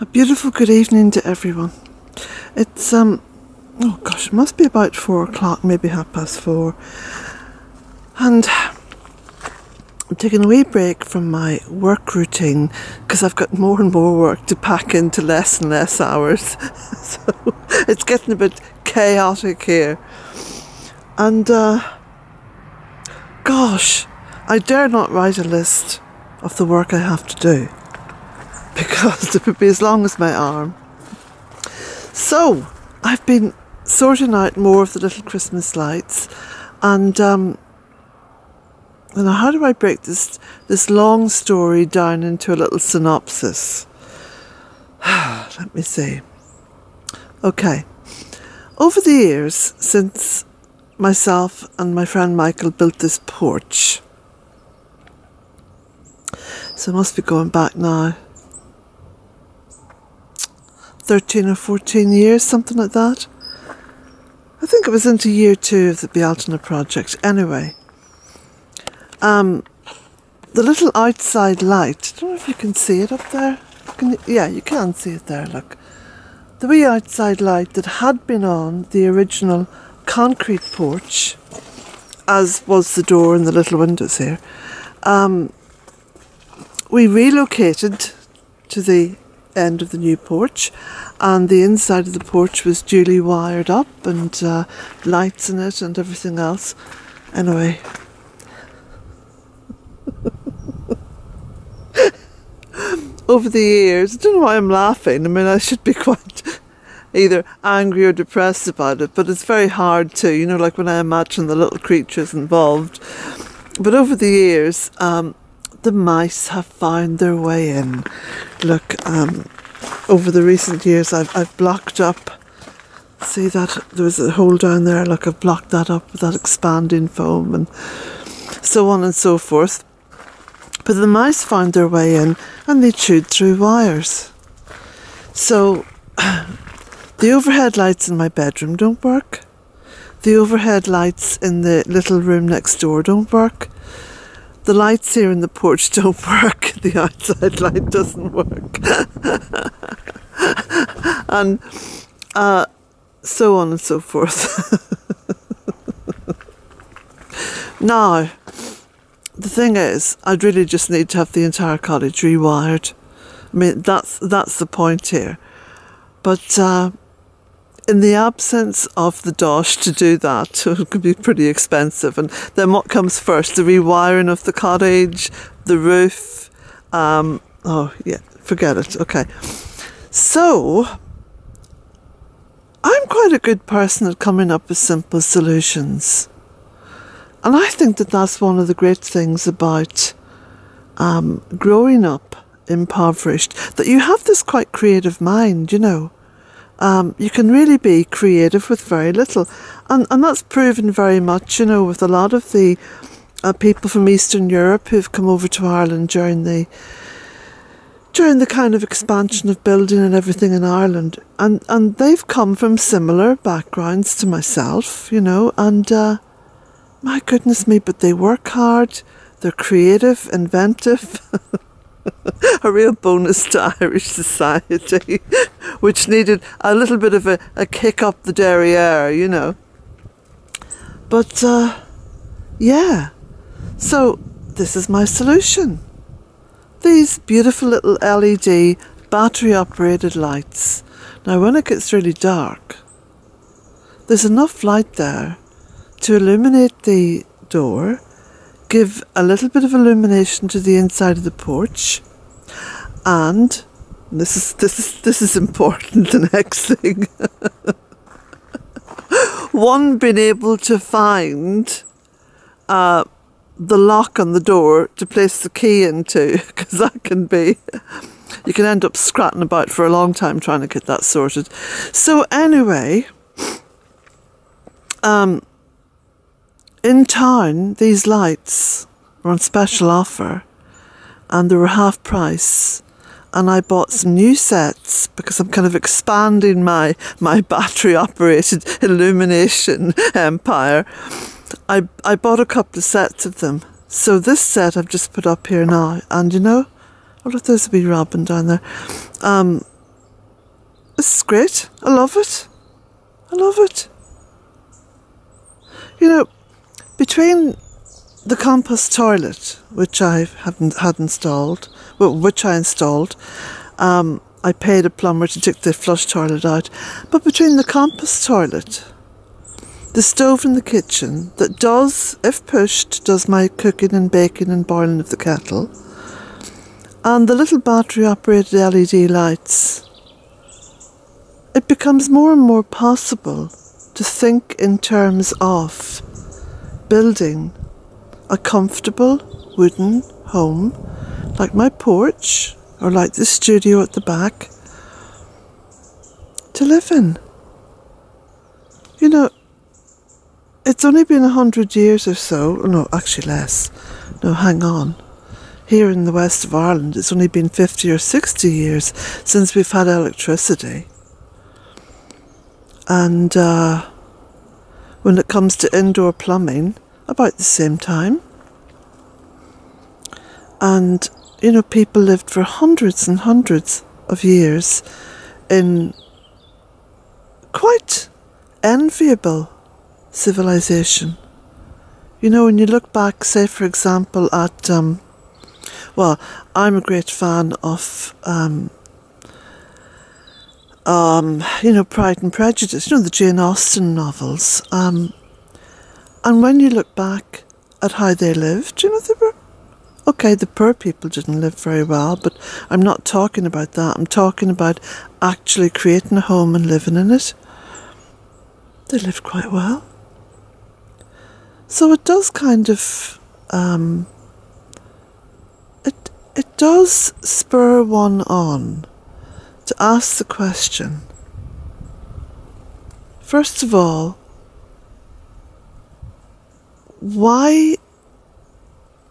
A beautiful good evening to everyone. It's oh gosh, it must be about 4 o'clock, maybe 4:30, and I'm taking a wee break from my work routine because I've got more and more work to pack into less and less hours. So it's getting a bit chaotic here, and gosh, I dare not write a list of the work I have to do, because it would be as long as my arm. So I've been sorting out more of the little Christmas lights, and how do I break this long story down into a little synopsis? Let me see. Okay, over the years since myself and my friend Michael built this porch, so it must be going back now 13 or 14 years, something like that. I think it was into year 2 of the Bealtaine project. Anyway, the little outside light, I don't know if you can see it up there. Yeah, you can see it there, look. The wee outside light that had been on the original concrete porch, as was the door and the little windows here, we relocated to the end of the new porch, and the inside of the porch was duly wired up, and lights in it and everything else. Anyway, over the years, I don't know why I'm laughing. I mean, I should be quite either angry or depressed about it, but it's very hard to, you know, like when I imagine the little creatures involved. But over the years, the mice have found their way in. Look, over the recent years I've blocked up, see that there was a hole down there, look, I've blocked that up with that expanding foam and so on and so forth. But the mice found their way in and they chewed through wires. So the overhead lights in my bedroom don't work. The overhead lights in the little room next door don't work. The lights here in the porch don't work. The outside light doesn't work. And so on and so forth. Now, the thing is, I'd really just need to have the entire cottage rewired. I mean, that's the point here. But in the absence of the dosh to do that, it could be pretty expensive. And then what comes first? The rewiring of the cottage, the roof. Oh, yeah, forget it. Okay. So, I'm quite a good person at coming up with simple solutions. And I think that that's one of the great things about growing up impoverished, that you have this quite creative mind, you know. You can really be creative with very little, and that's proven very much, you know, with a lot of the people from Eastern Europe who've come over to Ireland during the kind of expansion of building and everything in Ireland, and they've come from similar backgrounds to myself, you know, and my goodness me, but they work hard, they're creative, inventive. A real bonus to Irish society, which needed a little bit of a kick up the derriere, you know. But, yeah. So, this is my solution. These beautiful little LED battery-operated lights. Now, when it gets really dark, there's enough light there to illuminate the door, give a little bit of illumination to the inside of the porch, and this is important, the next thing. One, being able to find the lock on the door to place the key into, because that can be, you can end up scratching about for a long time trying to get that sorted. So anyway, in town, these lights were on special offer and they were half price, and I bought some new sets because I'm kind of expanding my battery operated illumination empire. I bought a couple of sets of them. So this set I've just put up here now, and you know, oh look, there's a wee robin down there. It's great. I love it. I love it. You know, between the compost toilet, which I had installed, well, which I installed, I paid a plumber to take the flush toilet out. But between the compost toilet, the stove in the kitchen that does, if pushed, does my cooking and baking and boiling of the kettle, and the little battery-operated LED lights, it becomes more and more possible to think in terms of building a comfortable wooden home, like my porch, or like the studio at the back, to live in. You know, it's only been 100 years or so, no, actually less. No, hang on. Here in the west of Ireland, it's only been 50 or 60 years since we've had electricity. And when it comes to indoor plumbing, about the same time. And, you know, people lived for hundreds and hundreds of years in quite enviable civilization. You know, when you look back, say, for example, at, well, I'm a great fan of, you know, Pride and Prejudice, you know, the Jane Austen novels. And when you look back at how they lived, you know, they were, okay, the poor people didn't live very well, but I'm not talking about that. I'm talking about actually creating a home and living in it. They lived quite well. So it does kind of, it does spur one on to ask the question, first of all, why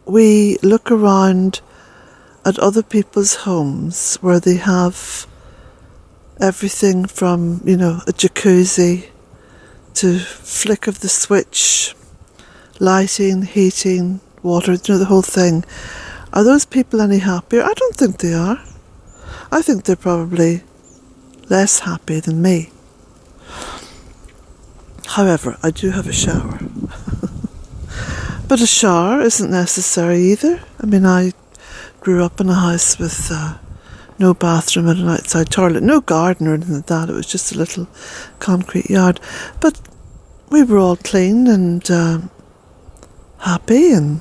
we look around at other people's homes where they have everything from, you know, a jacuzzi to flick of the switch, lighting, heating, water, you know, the whole thing. Are those people any happier? I don't think they are. I think they're probably less happy than me. However, I do have a shower. But a shower isn't necessary either. I mean, I grew up in a house with no bathroom and an outside toilet, no garden or anything like that. It was just a little concrete yard. But we were all clean and happy. And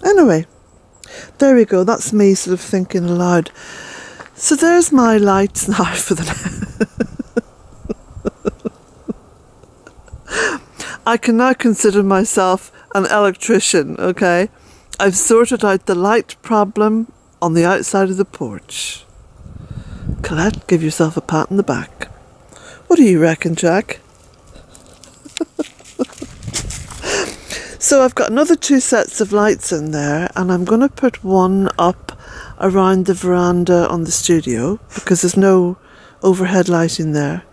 anyway, there we go. That's me sort of thinking aloud. So there's my lights now for the... I can now consider myself an electrician, okay? I've sorted out the light problem on the outside of the porch. Colette, give yourself a pat on the back. What do you reckon, Jack? So I've got another 2 sets of lights in there, and I'm going to put one up around the veranda on the studio because there's no overhead lighting there.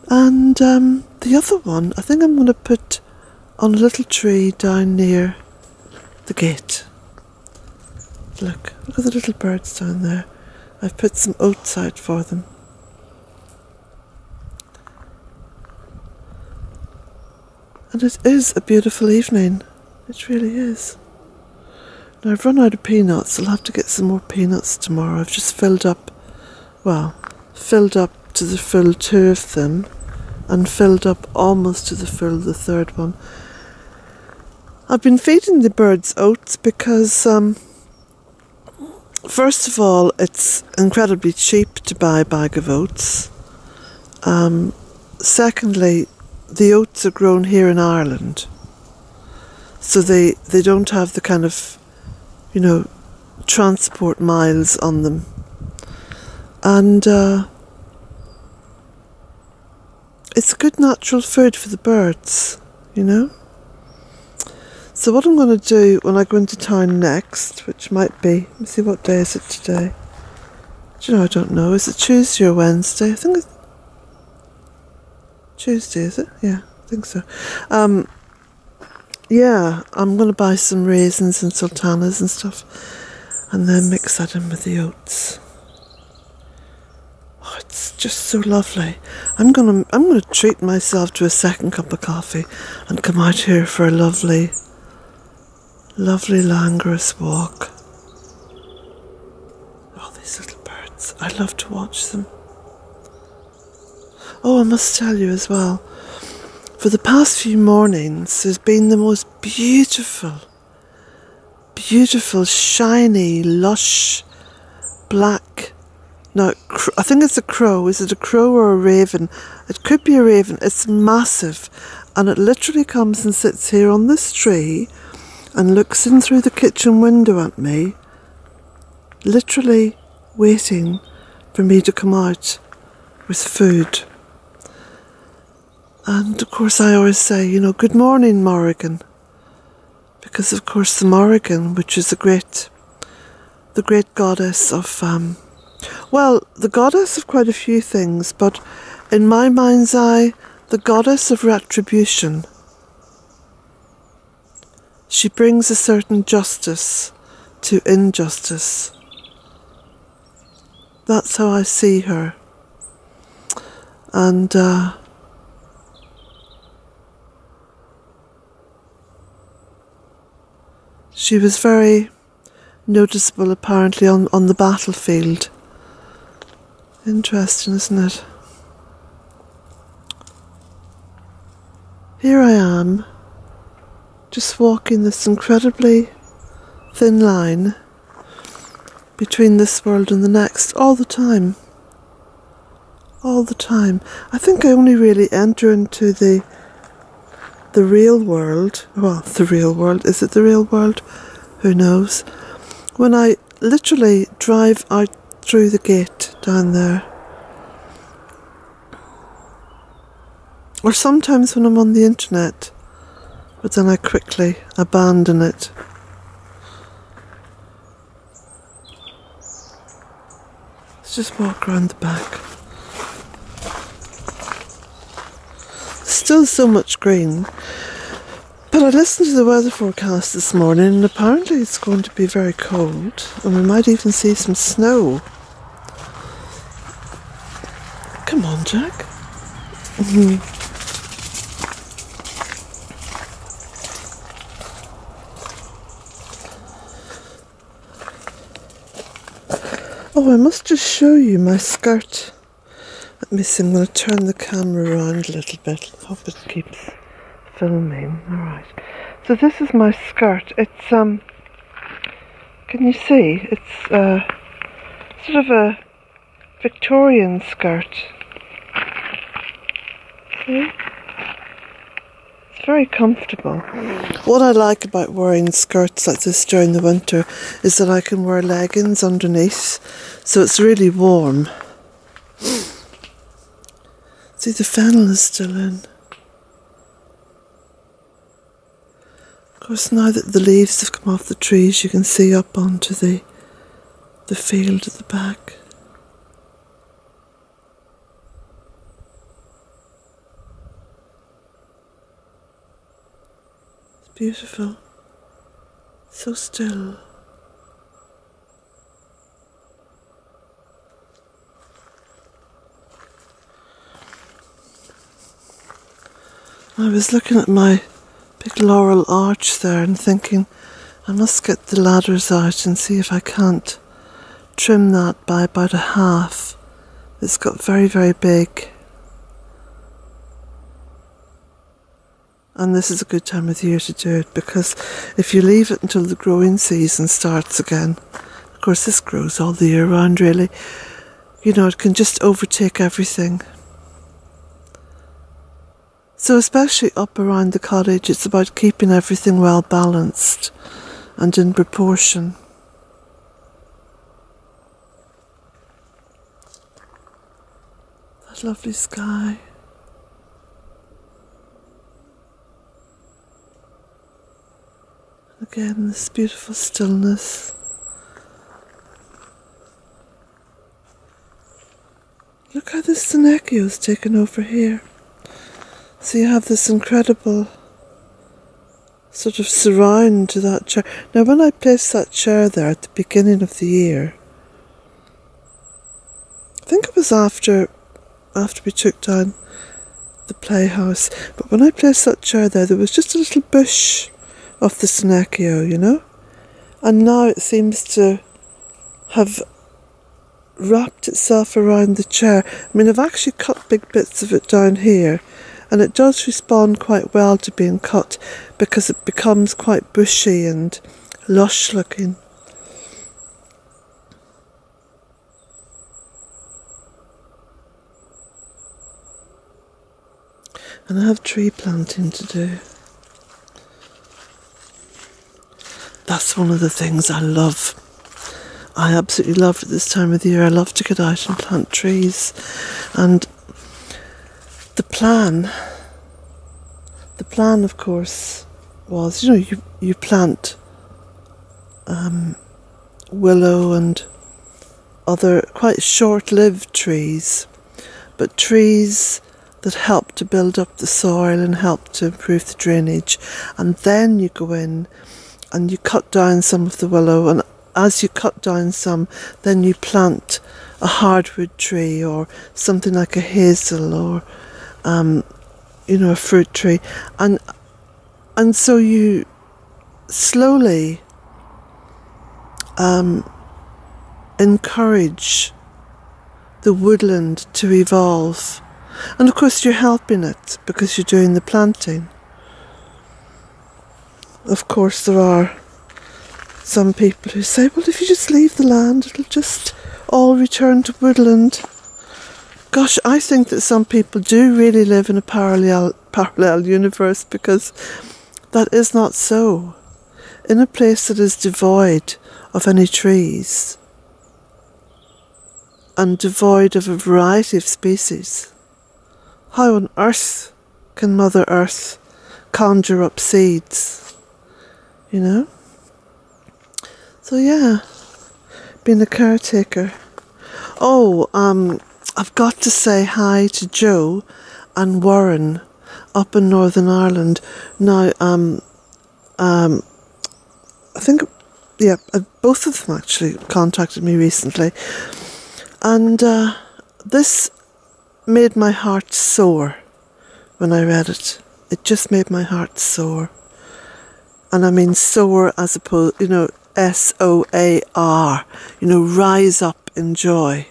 And the other one, I think I'm going to put on a little tree down near the gate. Look at the little birds down there. I've put some oats out for them. And it is a beautiful evening. It really is. Now I've run out of peanuts. I'll have to get some more peanuts tomorrow. I've just filled up to the full 2 of them and filled up almost to the full the 3rd one. I've been feeding the birds oats because first of all, it's incredibly cheap to buy a bag of oats. Secondly, the oats are grown here in Ireland, so they don't have the kind of, you know, transport miles on them. And it's good natural food for the birds, you know. So what I'm going to do when I go into town next, which might be, let me see, what day is it today? Do you know, I don't know. Is it Tuesday or Wednesday? I think it's Tuesday, is it? Yeah, I think so. Yeah, I'm going to buy some raisins and sultanas and stuff and then mix that in with the oats. Oh, it's just so lovely. I'm gonna treat myself to a second cup of coffee and come out here for a lovely, lovely languorous walk. Oh, these little birds. I love to watch them. Oh, I must tell you as well, for the past few mornings there's been the most beautiful, beautiful, shiny, lush, black. Now, I think it's a crow. Is it a crow or a raven? It could be a raven. It's massive. And it literally comes and sits here on this tree and looks in through the kitchen window at me, literally waiting for me to come out with food. And of course I always say, you know, good morning, Morrigan. Because of course the Morrigan, which is the great goddess of, well, the goddess of quite a few things, but in my mind's eye, the goddess of retribution. She brings a certain justice to injustice. That's how I see her. And she was very noticeable apparently on the battlefield. Interesting, isn't it? Here I am, just walking this incredibly thin line between this world and the next all the time. All the time. I think I only really enter into the real world. Well, the real world. Is it the real world? Who knows? When I literally drive out through the gate down there. Or sometimes when I'm on the internet, but then I quickly abandon it. Let's just walk around the back. Still so much green, but I listened to the weather forecast this morning and apparently it's going to be very cold and we might even see some snow. Come on, Jack. Oh, I must just show you my skirt. Let me see, I'm going to turn the camera around a little bit. I hope it keeps filming. Alright. So this is my skirt. It's, can you see? It's sort of a Victorian skirt. See? It's very comfortable. What I like about wearing skirts like this during the winter is that I can wear leggings underneath, so it's really warm. See, the fennel is still in. Of course, now that the leaves have come off the trees, you can see up onto the field at the back. It's beautiful. So still. I was looking at my big laurel arch there and thinking I must get the ladders out and see if I can't trim that by about a half. It's got very, very big. And this is a good time of the year to do it, because if you leave it until the growing season starts again, of course this grows all the year round really, you know, it can just overtake everything. So especially up around the cottage, it's about keeping everything well balanced and in proportion. That lovely sky. Again, this beautiful stillness. Look how the Senecchio's taken over here. So you have this incredible sort of surround to that chair. Now when I placed that chair there at the beginning of the year, I think it was after after we took down the playhouse. But when I placed that chair there was just a little bush of the Senecio, you know, and now it seems to have wrapped itself around the chair. I mean, I've actually cut big bits of it down here, and it does respond quite well to being cut because it becomes quite bushy and lush looking. And I have tree planting to do. That's one of the things I love. I absolutely love at this time of the year. I love to get out and plant trees. And the plan of course was, you know, you plant willow and other quite short-lived trees, but trees that help to build up the soil and help to improve the drainage. And then you go in and you cut down some of the willow, and as you cut down some, then you plant a hardwood tree or something like a hazel or you know, a fruit tree, and so you slowly encourage the woodland to evolve. And of course you're helping it because you're doing the planting. Of course there are some people who say, well, if you just leave the land, it'll just all return to woodland. Gosh, I think that some people do really live in a parallel universe, because that is not so. In a place that is devoid of any trees and devoid of a variety of species, how on earth can Mother Earth conjure up seeds, you know? So yeah, being a caretaker. Oh, I've got to say hi to Joe and Warren up in Northern Ireland. Now, I think, yeah, both of them actually contacted me recently. And this made my heart soar when I read it. It just made my heart soar. And I mean soar as opposed, you know, S-O-A-R, you know, rise up in joy.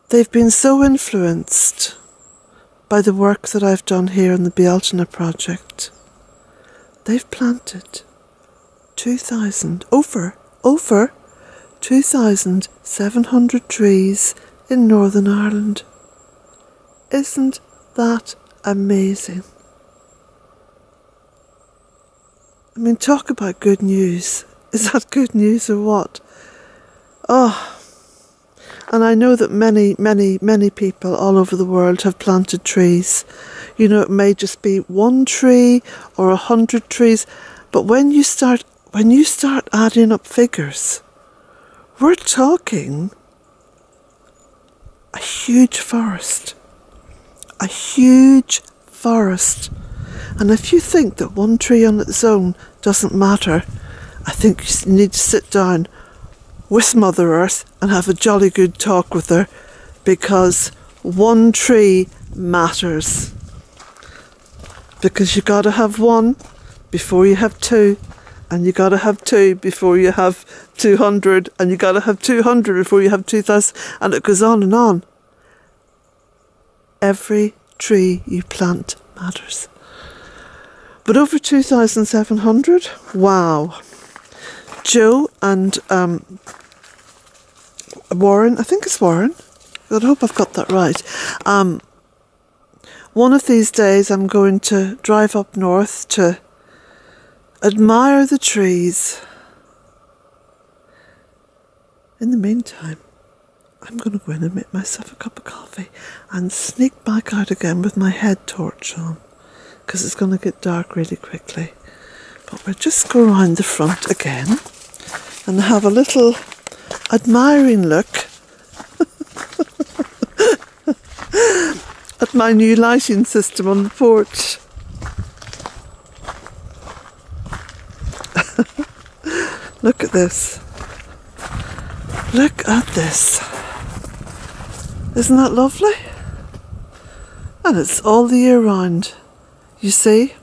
They've been so influenced by the work that I've done here in the Bealtaine project. They've planted over 2,700 trees in Northern Ireland. Isn't that amazing? I mean, talk about good news. Is that good news or what? Oh, and I know that many, many, many people all over the world have planted trees. You know, it may just be one tree or 100 trees, but when you start adding up figures, we're talking a huge forest. A huge forest. And if you think that one tree on its own doesn't matter, I think you need to sit down with Mother Earth and have a jolly good talk with her, because one tree matters. Because you got to have one before you have two, and you got to have two before you have 200, and you got to have 200 before you have 2,000, and it goes on and on. Every tree you plant matters. But over 2,700, wow. Joe and Warren, I think it's Warren, I hope I've got that right. One of these days I'm going to drive up north to admire the trees. In the meantime, I'm going to go in and make myself a cup of coffee and sneak back out again with my head torch on, because it's going to get dark really quickly. But we'll just go around the front again and have a little admiring look at my new lighting system on the porch. Look at this. Look at this. Isn't that lovely? And it's all the year round. You see,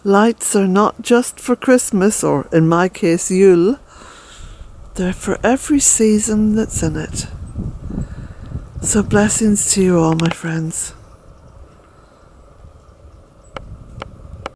lights are not just for Christmas, or in my case, Yule. They're for every season that's in it. So blessings to you all, my friends.